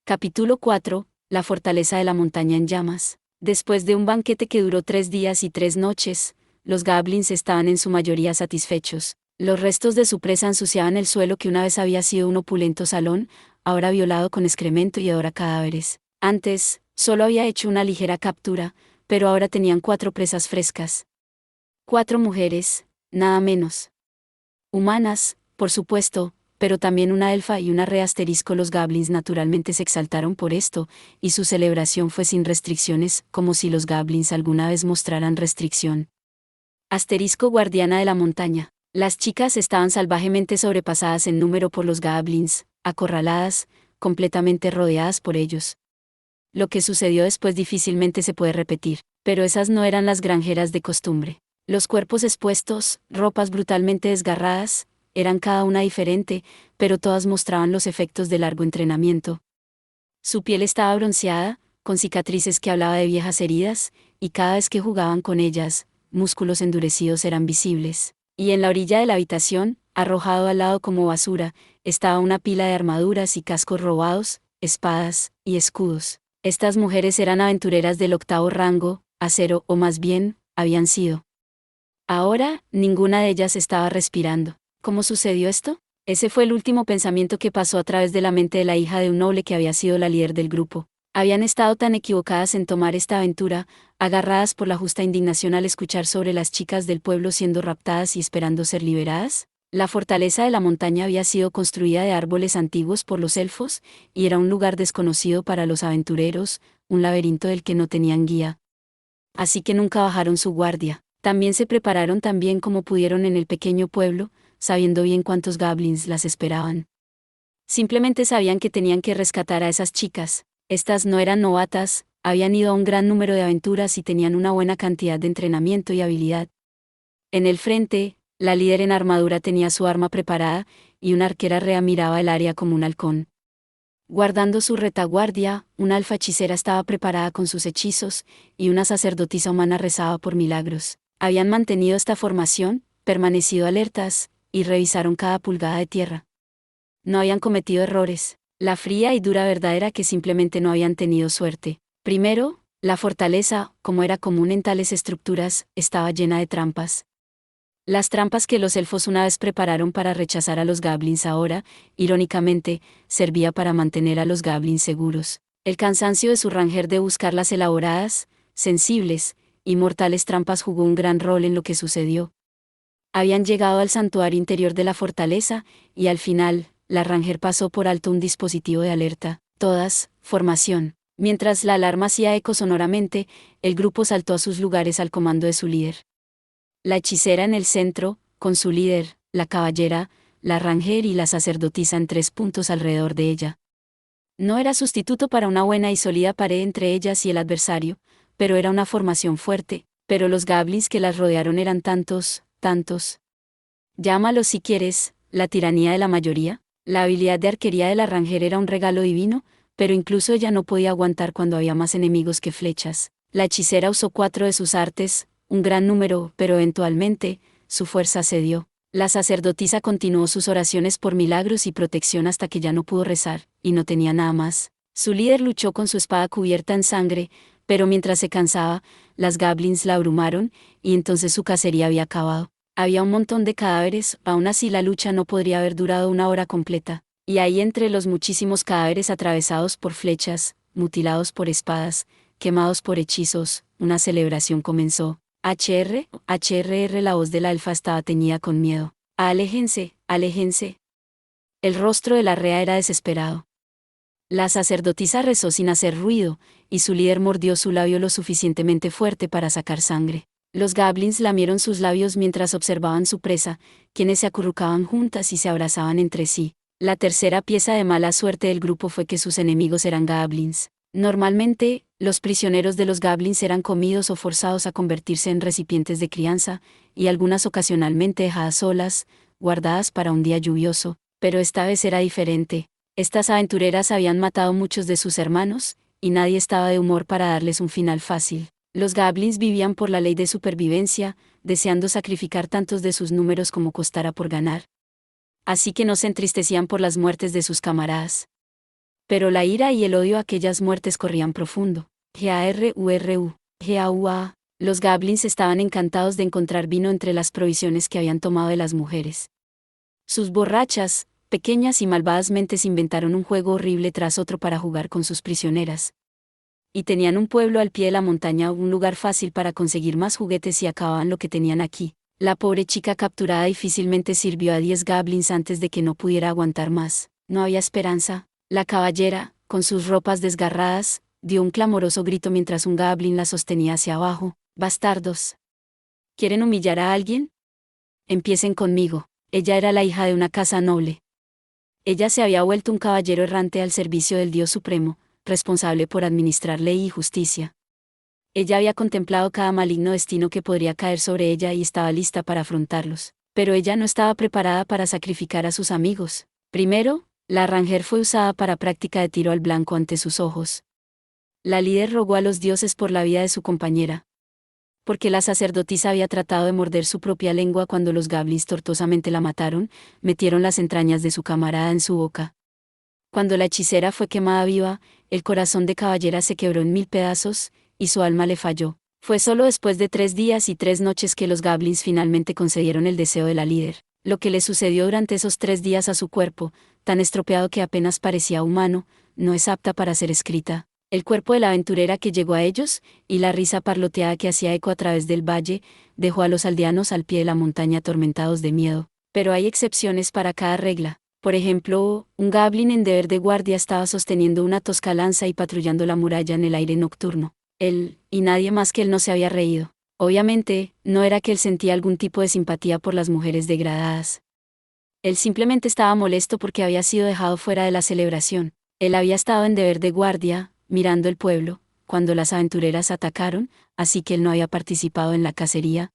Capítulo 4. La fortaleza de la montaña en llamas. Después de un banquete que duró 3 días y 3 noches, los goblins estaban en su mayoría satisfechos. Los restos de su presa ensuciaban el suelo que una vez había sido un opulento salón, ahora violado con excremento y hedor a cadáveres. Antes, solo había hecho una ligera captura, pero ahora tenían 4 presas frescas. 4 mujeres, nada menos. Humanas, por supuesto, pero también una elfa y una re asterisco. Los goblins naturalmente se exaltaron por esto, y su celebración fue sin restricciones, como si los goblins alguna vez mostraran restricción. Asterisco guardiana de la montaña. Las chicas estaban salvajemente sobrepasadas en número por los goblins, acorraladas, completamente rodeadas por ellos. Lo que sucedió después difícilmente se puede repetir, pero esas no eran las granjeras de costumbre. Los cuerpos expuestos, ropas brutalmente desgarradas, eran cada una diferente, pero todas mostraban los efectos de largo entrenamiento. Su piel estaba bronceada, con cicatrices que hablaba de viejas heridas, y cada vez que jugaban con ellas, músculos endurecidos eran visibles. Y en la orilla de la habitación, arrojado al lado como basura, estaba una pila de armaduras y cascos robados, espadas y escudos. Estas mujeres eran aventureras del 8º rango, acero, o más bien, habían sido. Ahora, ninguna de ellas estaba respirando. ¿Cómo sucedió esto? Ese fue el último pensamiento que pasó a través de la mente de la hija de un noble que había sido la líder del grupo. Habían estado tan equivocadas en tomar esta aventura, agarradas por la justa indignación al escuchar sobre las chicas del pueblo siendo raptadas y esperando ser liberadas. La fortaleza de la montaña había sido construida de árboles antiguos por los elfos, y era un lugar desconocido para los aventureros, un laberinto del que no tenían guía. Así que nunca bajaron su guardia. También se prepararon tan bien como pudieron en el pequeño pueblo, sabiendo bien cuántos goblins las esperaban. Simplemente sabían que tenían que rescatar a esas chicas. Estas no eran novatas, habían ido a un gran número de aventuras y tenían una buena cantidad de entrenamiento y habilidad. En el frente, la líder en armadura tenía su arma preparada, y una arquera rea miraba el área como un halcón. Guardando su retaguardia, una alfa hechicera estaba preparada con sus hechizos, y una sacerdotisa humana rezaba por milagros. Habían mantenido esta formación, permanecido alertas, y revisaron cada pulgada de tierra. No habían cometido errores. La fría y dura verdad era que simplemente no habían tenido suerte. Primero, la fortaleza, como era común en tales estructuras, estaba llena de trampas. Las trampas que los elfos una vez prepararon para rechazar a los goblins ahora, irónicamente, servía para mantener a los goblins seguros. El cansancio de su ranger de buscar las elaboradas, sensibles y mortales trampas jugó un gran rol en lo que sucedió. Habían llegado al santuario interior de la fortaleza, y al final, la ranger pasó por alto un dispositivo de alerta. Todas, formación. Mientras la alarma hacía eco sonoramente, el grupo saltó a sus lugares al comando de su líder. La hechicera en el centro, con su líder, la caballera, la ranger y la sacerdotisa en 3 puntos alrededor de ella. No era sustituto para una buena y sólida pared entre ellas y el adversario, pero era una formación fuerte. Pero los goblins que las rodearon eran tantos. Llámalo si quieres, la tiranía de la mayoría. La habilidad de arquería de la ranger era un regalo divino, pero incluso ella no podía aguantar cuando había más enemigos que flechas. La hechicera usó 4 de sus artes, un gran número, pero eventualmente, su fuerza cedió. La sacerdotisa continuó sus oraciones por milagros y protección hasta que ya no pudo rezar, y no tenía nada más. Su líder luchó con su espada cubierta en sangre, pero mientras se cansaba, las goblins la abrumaron, y entonces su cacería había acabado. Había un montón de cadáveres, aún así la lucha no podría haber durado una hora completa. Y ahí entre los muchísimos cadáveres atravesados por flechas, mutilados por espadas, quemados por hechizos, una celebración comenzó. HRR, la voz de la elfa estaba teñida con miedo. Aléjense, aléjense. El rostro de la rea era desesperado. La sacerdotisa rezó sin hacer ruido, y su líder mordió su labio lo suficientemente fuerte para sacar sangre. Los goblins lamieron sus labios mientras observaban su presa, quienes se acurrucaban juntas y se abrazaban entre sí. La tercera pieza de mala suerte del grupo fue que sus enemigos eran goblins. Normalmente, los prisioneros de los goblins eran comidos o forzados a convertirse en recipientes de crianza, y algunas ocasionalmente dejadas solas, guardadas para un día lluvioso, pero esta vez era diferente. Estas aventureras habían matado muchos de sus hermanos, y nadie estaba de humor para darles un final fácil. Los goblins vivían por la ley de supervivencia, deseando sacrificar tantos de sus números como costara por ganar. Así que no se entristecían por las muertes de sus camaradas. Pero la ira y el odio a aquellas muertes corrían profundo. Garuru, Gaua. Los goblins estaban encantados de encontrar vino entre las provisiones que habían tomado de las mujeres. Sus borrachas, pequeñas y malvadas mentes inventaron un juego horrible tras otro para jugar con sus prisioneras. Y tenían un pueblo al pie de la montaña, un lugar fácil para conseguir más juguetes y acababan lo que tenían aquí. La pobre chica capturada difícilmente sirvió a 10 goblins antes de que no pudiera aguantar más. No había esperanza. La caballera, con sus ropas desgarradas, dio un clamoroso grito mientras un goblin la sostenía hacia abajo. «Bastardos. ¿Quieren humillar a alguien? Empiecen conmigo». Ella era la hija de una casa noble. Ella se había vuelto un caballero errante al servicio del Dios Supremo, responsable por administrar ley y justicia. Ella había contemplado cada maligno destino que podría caer sobre ella y estaba lista para afrontarlos. Pero ella no estaba preparada para sacrificar a sus amigos. Primero, la Ranger fue usada para práctica de tiro al blanco ante sus ojos. La líder rogó a los dioses por la vida de su compañera, porque la sacerdotisa había tratado de morder su propia lengua cuando los goblins tortuosamente la mataron, metieron las entrañas de su camarada en su boca. Cuando la hechicera fue quemada viva, el corazón de caballera se quebró en 1000 pedazos, y su alma le falló. Fue solo después de 3 días y 3 noches que los goblins finalmente concedieron el deseo de la líder. Lo que le sucedió durante esos 3 días a su cuerpo, tan estropeado que apenas parecía humano, no es apta para ser escrita. El cuerpo de la aventurera que llegó a ellos, y la risa parloteada que hacía eco a través del valle, dejó a los aldeanos al pie de la montaña atormentados de miedo. Pero hay excepciones para cada regla. Por ejemplo, un goblin en deber de guardia estaba sosteniendo una tosca lanza y patrullando la muralla en el aire nocturno. Él, y nadie más que él, no se había reído. Obviamente, no era que él sentía algún tipo de simpatía por las mujeres degradadas. Él simplemente estaba molesto porque había sido dejado fuera de la celebración. Él había estado en deber de guardia, mirando el pueblo, cuando las aventureras atacaron, así que él no había participado en la cacería.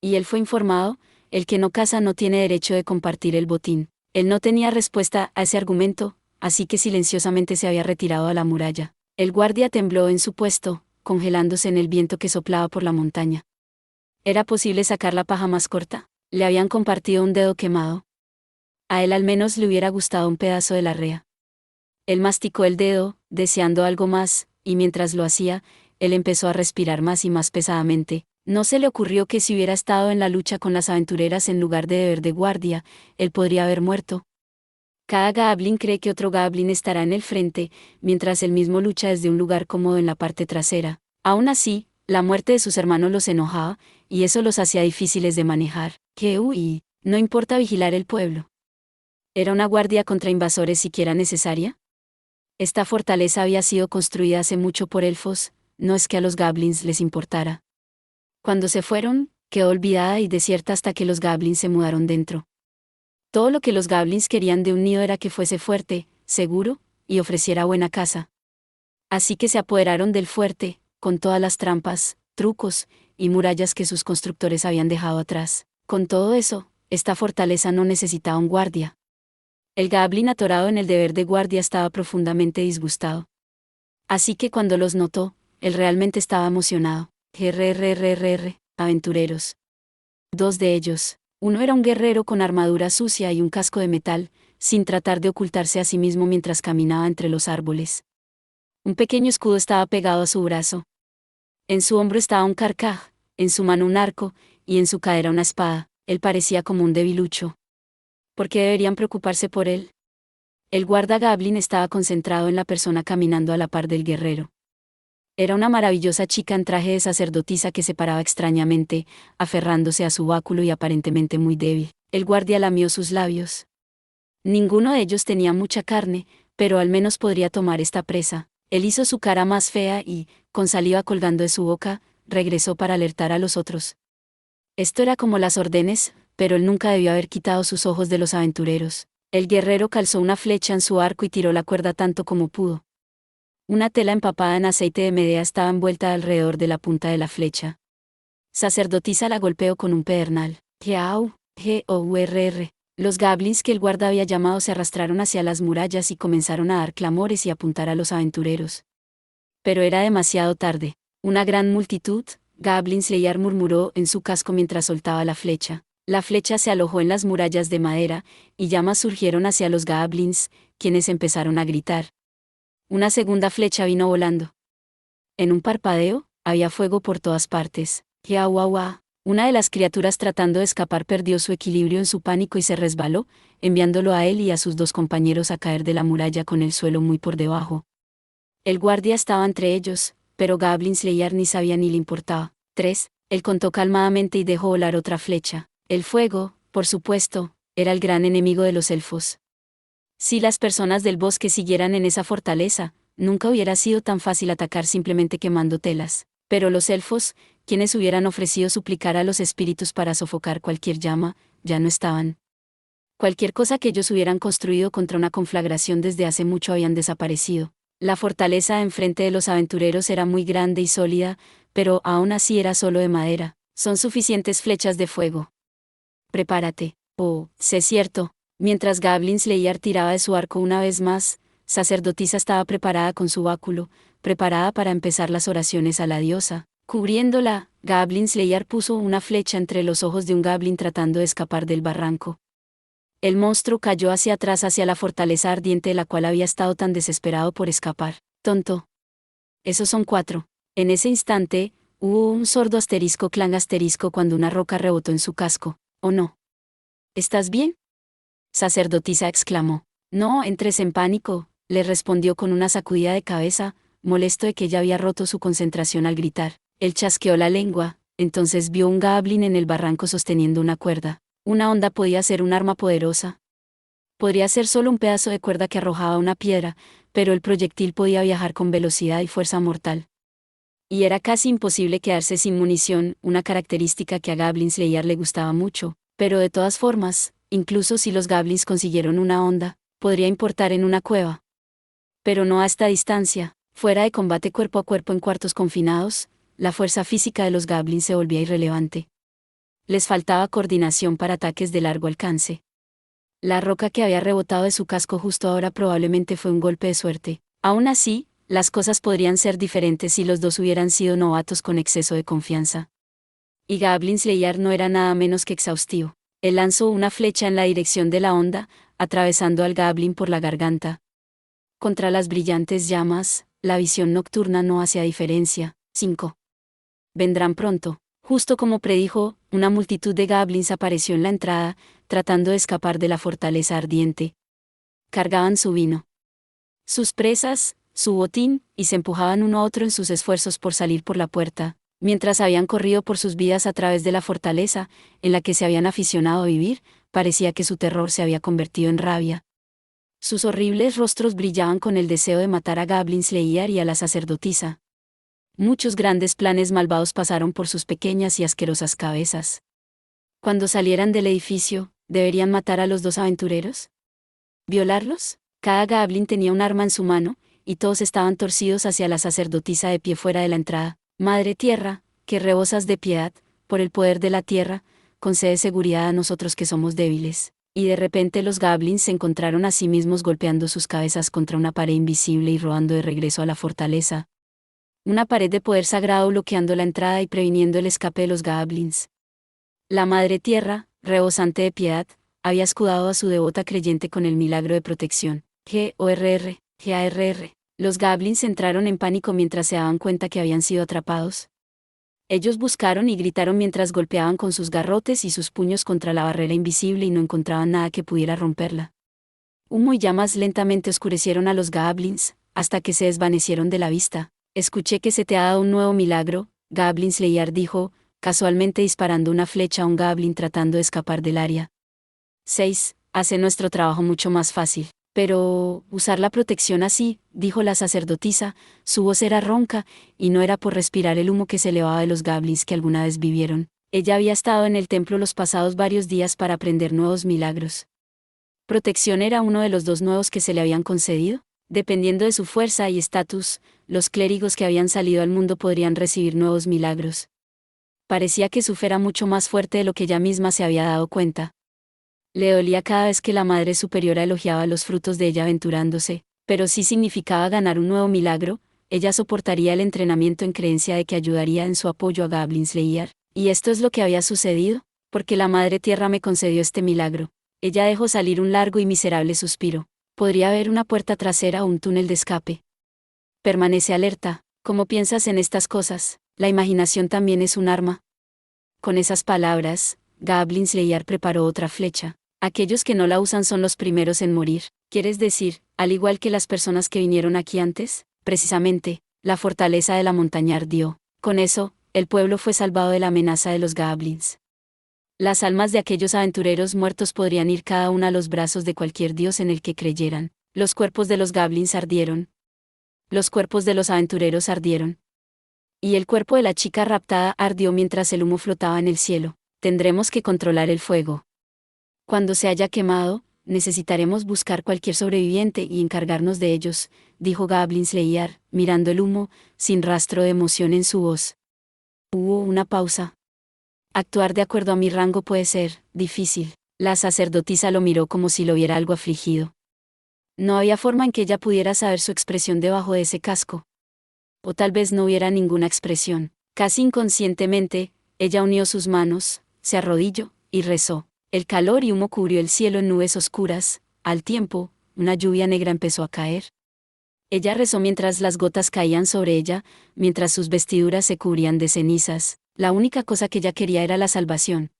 Y él fue informado, el que no caza no tiene derecho de compartir el botín. Él no tenía respuesta a ese argumento, así que silenciosamente se había retirado a la muralla. El guardia tembló en su puesto, congelándose en el viento que soplaba por la montaña. ¿Era posible sacar la paja más corta? Le habían compartido un dedo quemado. A él al menos le hubiera gustado un pedazo de la rea. Él masticó el dedo, deseando algo más, y mientras lo hacía, él empezó a respirar más y más pesadamente. No se le ocurrió que si hubiera estado en la lucha con las aventureras en lugar de deber de guardia, él podría haber muerto. Cada goblin cree que otro goblin estará en el frente, mientras él mismo lucha desde un lugar cómodo en la parte trasera. Aún así, la muerte de sus hermanos los enojaba, y eso los hacía difíciles de manejar. No importa vigilar el pueblo. ¿Era una guardia contra invasores siquiera necesaria? Esta fortaleza había sido construida hace mucho por elfos, no es que a los goblins les importara. Cuando se fueron, quedó olvidada y desierta hasta que los goblins se mudaron dentro. Todo lo que los goblins querían de un nido era que fuese fuerte, seguro, y ofreciera buena caza. Así que se apoderaron del fuerte, con todas las trampas, trucos, y murallas que sus constructores habían dejado atrás. Con todo eso, esta fortaleza no necesitaba un guardia. El goblin atorado en el deber de guardia estaba profundamente disgustado. Así que cuando los notó, él realmente estaba emocionado. Aventureros. 2 de ellos. Uno era un guerrero con armadura sucia y un casco de metal, sin tratar de ocultarse a sí mismo mientras caminaba entre los árboles. Un pequeño escudo estaba pegado a su brazo. En su hombro estaba un carcaj, en su mano un arco, y en su cadera una espada. Él parecía como un debilucho. ¿Por qué deberían preocuparse por él? El guarda goblin estaba concentrado en la persona caminando a la par del guerrero. Era una maravillosa chica en traje de sacerdotisa que se paraba extrañamente, aferrándose a su báculo y aparentemente muy débil. El guardia lamió sus labios. Ninguno de ellos tenía mucha carne, pero al menos podría tomar esta presa. Él hizo su cara más fea y, con saliva colgando de su boca, regresó para alertar a los otros. Esto era como las órdenes, pero él nunca debió haber quitado sus ojos de los aventureros. El guerrero calzó una flecha en su arco y tiró la cuerda tanto como pudo. Una tela empapada en aceite de Medea estaba envuelta alrededor de la punta de la flecha. Sacerdotisa la golpeó con un pedernal. G-O-U-R-R. Los goblins que el guarda había llamado se arrastraron hacia las murallas y comenzaron a dar clamores y apuntar a los aventureros. Pero era demasiado tarde. Una gran multitud, Goblin Slayer murmuró en su casco mientras soltaba la flecha. La flecha se alojó en las murallas de madera, y llamas surgieron hacia los goblins, quienes empezaron a gritar. Una segunda flecha vino volando. En un parpadeo, había fuego por todas partes. ¡Guau! Una de las criaturas tratando de escapar perdió su equilibrio en su pánico y se resbaló, enviándolo a él y a sus dos compañeros a caer de la muralla con el suelo muy por debajo. El guardia estaba entre ellos, pero Goblin Slayer ni sabía ni le importaba. 3. Él contó calmadamente y dejó volar otra flecha. El fuego, por supuesto, era el gran enemigo de los elfos. Si las personas del bosque siguieran en esa fortaleza, nunca hubiera sido tan fácil atacar simplemente quemando telas. Pero los elfos, quienes hubieran ofrecido suplicar a los espíritus para sofocar cualquier llama, ya no estaban. Cualquier cosa que ellos hubieran construido contra una conflagración desde hace mucho habían desaparecido. La fortaleza enfrente de los aventureros era muy grande y sólida, pero aún así era solo de madera. Son suficientes flechas de fuego. Prepárate. Oh, sé cierto. Mientras Goblin Slayer tiraba de su arco una vez más, sacerdotisa estaba preparada con su báculo, preparada para empezar las oraciones a la diosa. Cubriéndola, Goblin Slayer puso una flecha entre los ojos de un goblin tratando de escapar del barranco. El monstruo cayó hacia atrás hacia la fortaleza ardiente de la cual había estado tan desesperado por escapar. Tonto. Esos son 4. En ese instante, hubo un sordo asterisco clan asterisco cuando una roca rebotó en su casco. ¿O no? ¿Estás bien? Sacerdotisa exclamó. No entres en pánico, le respondió con una sacudida de cabeza, molesto de que ella había roto su concentración al gritar. Él chasqueó la lengua, entonces vio un goblin en el barranco sosteniendo una cuerda. Una onda podía ser un arma poderosa. Podría ser solo un pedazo de cuerda que arrojaba una piedra, pero el proyectil podía viajar con velocidad y fuerza mortal. Y era casi imposible quedarse sin munición, una característica que a Goblin Slayer le gustaba mucho, pero de todas formas, incluso si los goblins consiguieron una onda, podría importar en una cueva. Pero no a esta distancia, fuera de combate cuerpo a cuerpo en cuartos confinados, la fuerza física de los goblins se volvía irrelevante. Les faltaba coordinación para ataques de largo alcance. La roca que había rebotado de su casco justo ahora probablemente fue un golpe de suerte. Aún así, las cosas podrían ser diferentes si los dos hubieran sido novatos con exceso de confianza. Y Goblin Slayer no era nada menos que exhaustivo. Él lanzó una flecha en la dirección de la onda, atravesando al goblin por la garganta. Contra las brillantes llamas, la visión nocturna no hacía diferencia. 5. Vendrán pronto. Justo como predijo, una multitud de goblins apareció en la entrada, tratando de escapar de la fortaleza ardiente. Cargaban su vino, sus presas, su botín, y se empujaban uno a otro en sus esfuerzos por salir por la puerta, mientras habían corrido por sus vidas a través de la fortaleza, en la que se habían aficionado a vivir, parecía que su terror se había convertido en rabia. Sus horribles rostros brillaban con el deseo de matar a Goblin Slayer y a la sacerdotisa. Muchos grandes planes malvados pasaron por sus pequeñas y asquerosas cabezas. Cuando salieran del edificio, ¿deberían matar a los dos aventureros? ¿Violarlos? Cada goblin tenía un arma en su mano, y todos estaban torcidos hacia la sacerdotisa de pie fuera de la entrada. Madre Tierra, que rebosas de piedad, por el poder de la tierra, concede seguridad a nosotros que somos débiles. Y de repente los goblins se encontraron a sí mismos golpeando sus cabezas contra una pared invisible y rodando de regreso a la fortaleza. Una pared de poder sagrado bloqueando la entrada y previniendo el escape de los goblins. La Madre Tierra, rebosante de piedad, había escudado a su devota creyente con el milagro de protección. Garr. Los goblins entraron en pánico mientras se daban cuenta que habían sido atrapados. Ellos buscaron y gritaron mientras golpeaban con sus garrotes y sus puños contra la barrera invisible y no encontraban nada que pudiera romperla. Humo y llamas lentamente oscurecieron a los goblins, hasta que se desvanecieron de la vista. Escuché que se te ha dado un nuevo milagro, Goblin Slayer dijo, casualmente disparando una flecha a un goblin tratando de escapar del área. 6. Hace nuestro trabajo mucho más fácil. Pero, usar la protección así, dijo la sacerdotisa, su voz era ronca, y no era por respirar el humo que se elevaba de los goblins que alguna vez vivieron. Ella había estado en el templo los pasados varios días para aprender nuevos milagros. ¿Protección era uno de los dos nuevos que se le habían concedido? Dependiendo de su fuerza y estatus, los clérigos que habían salido al mundo podrían recibir nuevos milagros. Parecía que su fe era mucho más fuerte de lo que ella misma se había dado cuenta. Le dolía cada vez que la Madre Superiora elogiaba los frutos de ella aventurándose, pero si significaba ganar un nuevo milagro, ella soportaría el entrenamiento en creencia de que ayudaría en su apoyo a Goblin Slayer. Y esto es lo que había sucedido, porque la Madre Tierra me concedió este milagro. Ella dejó salir un largo y miserable suspiro. Podría haber una puerta trasera o un túnel de escape. Permanece alerta. ¿Cómo piensas en estas cosas? La imaginación también es un arma. Con esas palabras, Goblin Slayer preparó otra flecha. Aquellos que no la usan son los primeros en morir. ¿Quieres decir, al igual que las personas que vinieron aquí antes? Precisamente, la fortaleza de la montaña ardió. Con eso, el pueblo fue salvado de la amenaza de los goblins. Las almas de aquellos aventureros muertos podrían ir cada una a los brazos de cualquier dios en el que creyeran. Los cuerpos de los goblins ardieron. Los cuerpos de los aventureros ardieron. Y el cuerpo de la chica raptada ardió mientras el humo flotaba en el cielo. Tendremos que controlar el fuego. Cuando se haya quemado, necesitaremos buscar cualquier sobreviviente y encargarnos de ellos, dijo Goblin Slayer, mirando el humo, sin rastro de emoción en su voz. Hubo una pausa. Actuar de acuerdo a mi rango puede ser difícil. La sacerdotisa lo miró como si lo viera algo afligido. No había forma en que ella pudiera saber su expresión debajo de ese casco. O tal vez no hubiera ninguna expresión. Casi inconscientemente, ella unió sus manos, se arrodilló, y rezó. El calor y humo cubrió el cielo en nubes oscuras. Al tiempo, una lluvia negra empezó a caer. Ella rezó mientras las gotas caían sobre ella, mientras sus vestiduras se cubrían de cenizas. La única cosa que ella quería era la salvación.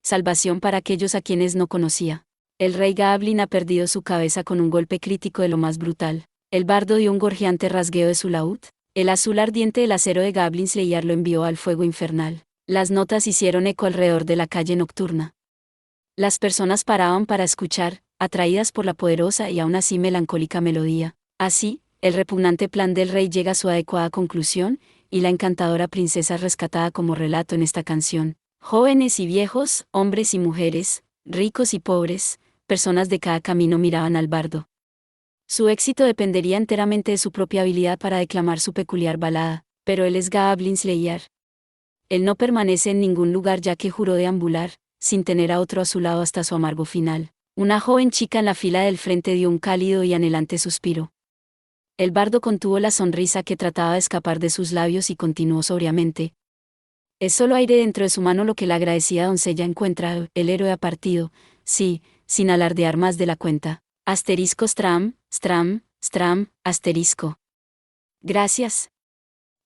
Salvación para aquellos a quienes no conocía. El rey Goblin ha perdido su cabeza con un golpe crítico de lo más brutal. El bardo dio un gorjeante rasgueo de su laúd. El azul ardiente del acero de Goblin Slayer lo envió al fuego infernal. Las notas hicieron eco alrededor de la calle nocturna. Las personas paraban para escuchar, atraídas por la poderosa y aún así melancólica melodía. Así, el repugnante plan del rey llega a su adecuada conclusión, y la encantadora princesa es rescatada como relato en esta canción. Jóvenes y viejos, hombres y mujeres, ricos y pobres, personas de cada camino miraban al bardo. Su éxito dependería enteramente de su propia habilidad para declamar su peculiar balada, pero él es Goblin Slayer. Él no permanece en ningún lugar ya que juró deambular, sin tener a otro a su lado hasta su amargo final. Una joven chica en la fila del frente dio un cálido y anhelante suspiro. El bardo contuvo la sonrisa que trataba de escapar de sus labios y continuó sobriamente. Es solo aire dentro de su mano lo que la agradecida doncella encuentra. El héroe ha partido, sí, sin alardear más de la cuenta. Asterisco stram, asterisco. Gracias.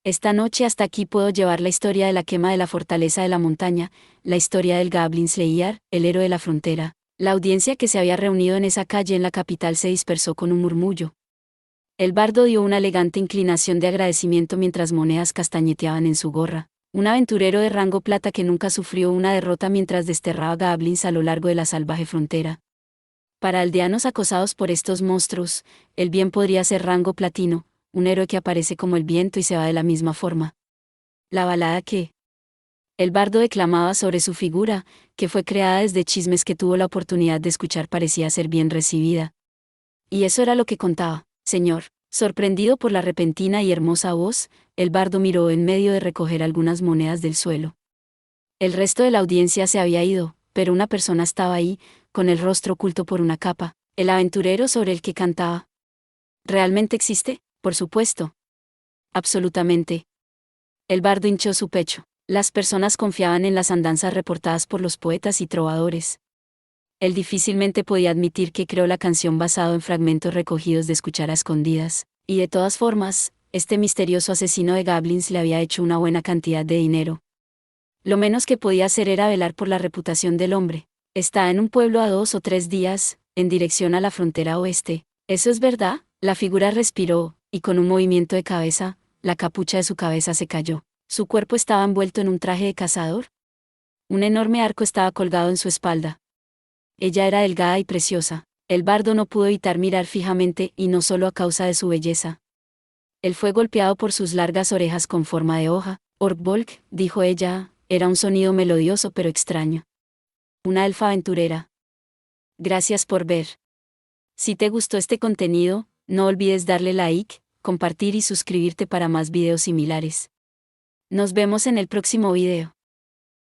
Esta noche hasta aquí puedo llevar la historia de la quema de la fortaleza de la montaña, la historia del Goblin Slayer, el héroe de la frontera. La audiencia que se había reunido en esa calle en la capital se dispersó con un murmullo. El bardo dio una elegante inclinación de agradecimiento mientras monedas castañeteaban en su gorra. Un aventurero de rango plata que nunca sufrió una derrota mientras desterraba goblins a lo largo de la salvaje frontera. Para aldeanos acosados por estos monstruos, el bien podría ser rango platino, un héroe que aparece como el viento y se va de la misma forma. La balada que el bardo declamaba sobre su figura, que fue creada desde chismes que tuvo la oportunidad de escuchar, parecía ser bien recibida. Y eso era lo que contaba, señor. Sorprendido por la repentina y hermosa voz, el bardo miró en medio de recoger algunas monedas del suelo. El resto de la audiencia se había ido, pero una persona estaba ahí, con el rostro oculto por una capa, el aventurero sobre el que cantaba. ¿Realmente existe? Por supuesto. Absolutamente. El bardo hinchó su pecho. Las personas confiaban en las andanzas reportadas por los poetas y trovadores. Él difícilmente podía admitir que creó la canción basado en fragmentos recogidos de escuchar a escondidas, y de todas formas, este misterioso asesino de goblins le había hecho una buena cantidad de dinero. Lo menos que podía hacer era velar por la reputación del hombre. Está en un pueblo a 2 o 3 días, en dirección a la frontera oeste. ¿Eso es verdad? La figura respiró, y con un movimiento de cabeza, la capucha de su cabeza se cayó. Su cuerpo estaba envuelto en un traje de cazador. Un enorme arco estaba colgado en su espalda. Ella era delgada y preciosa. El bardo no pudo evitar mirar fijamente, y no solo a causa de su belleza. Él fue golpeado por sus largas orejas con forma de hoja. Orkbolk, dijo ella, era un sonido melodioso pero extraño. Una elfa aventurera. Gracias por ver. Si te gustó este contenido, no olvides darle like, compartir y suscribirte para más videos similares. Nos vemos en el próximo video.